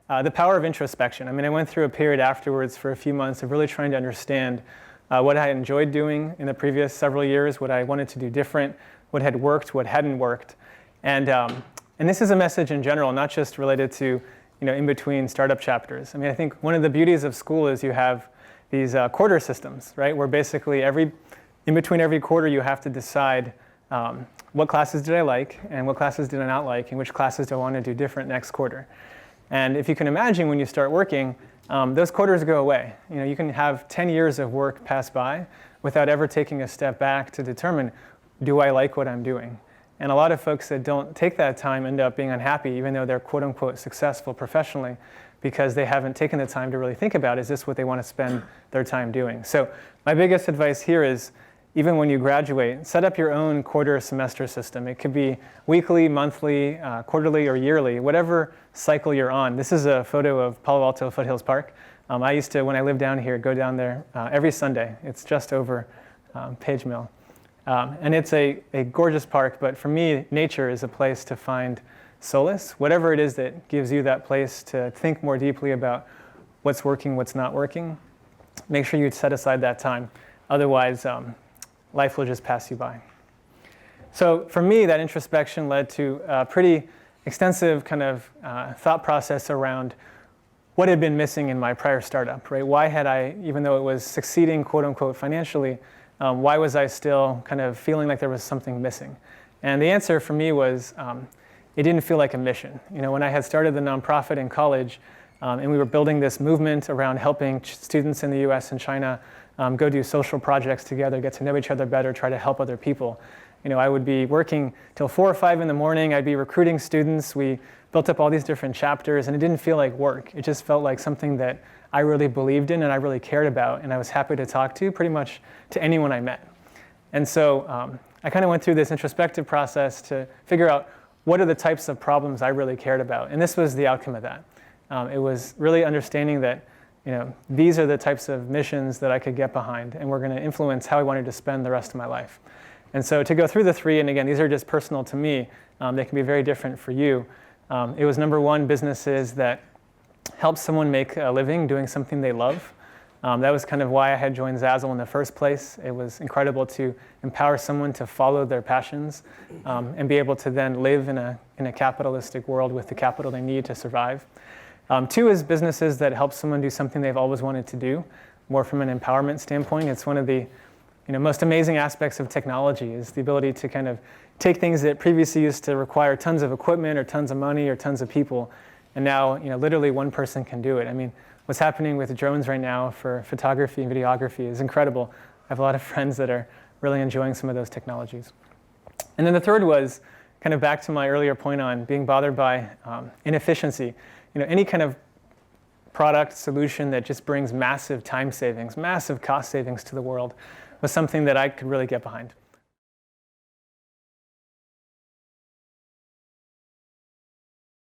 the power of introspection. I mean, I went through a period afterwards for a few months of really trying to understand what I enjoyed doing in the previous several years, what I wanted to do different, what had worked, what hadn't worked. And this is a message in general, not just related to in between startup chapters. I mean, I think one of the beauties of school is you have these quarter systems, right? Where basically in between every quarter you have to decide what classes did I like and what classes did I not like and which classes do I want to do different next quarter. And if you can imagine when you start working, those quarters go away. You can have 10 years of work pass by without ever taking a step back to determine, do I like what I'm doing? And a lot of folks that don't take that time end up being unhappy, even though they're quote unquote successful professionally, because they haven't taken the time to really think about, is this what they want to spend their time doing? So my biggest advice here is, even when you graduate, set up your own quarter semester system. It could be weekly, monthly, quarterly, or yearly, whatever cycle you're on. This is a photo of Palo Alto Foothills Park. I used to, when I lived down here, go down there every Sunday. It's just over Page Mill. And it's a gorgeous park, but for me, nature is a place to find solace, whatever it is that gives you that place to think more deeply about what's working, what's not working. Make sure you set aside that time. Otherwise, life will just pass you by. So for me, that introspection led to a pretty extensive kind of thought process around what had been missing in my prior startup, right? Why had I, even though it was succeeding, quote unquote, financially, why was I still kind of feeling like there was something missing? And the answer for me was it didn't feel like a mission. When I had started the nonprofit in college and we were building this movement around helping students in the US and China go do social projects together, get to know each other better, try to help other people. I would be working till 4 or 5 in the morning. I'd be recruiting students. We built up all these different chapters, and it didn't feel like work. It just felt like something that I really believed in and I really cared about, and I was happy to talk to pretty much to anyone I met. And so I kind of went through this introspective process to figure out what are the types of problems I really cared about. And this was the outcome of that. It was really understanding that these are the types of missions that I could get behind, and were going to influence how I wanted to spend the rest of my life. And so to go through the 3, and again, these are just personal to me, they can be very different for you. It was number 1, businesses that help someone make a living doing something they love. That was kind of why I had joined Zazzle in the first place. It was incredible to empower someone to follow their passions and be able to then live in a capitalistic world with the capital they need to survive. 2 is businesses that help someone do something they've always wanted to do, more from an empowerment standpoint. It's one of the most amazing aspects of technology, is the ability to kind of take things that previously used to require tons of equipment or tons of money or tons of people, and now literally one person can do it. I mean, what's happening with drones right now for photography and videography is incredible. I have a lot of friends that are really enjoying some of those technologies. And then the 3rd was kind of back to my earlier point on being bothered by inefficiency. Any kind of product solution that just brings massive time savings, massive cost savings to the world was something that I could really get behind.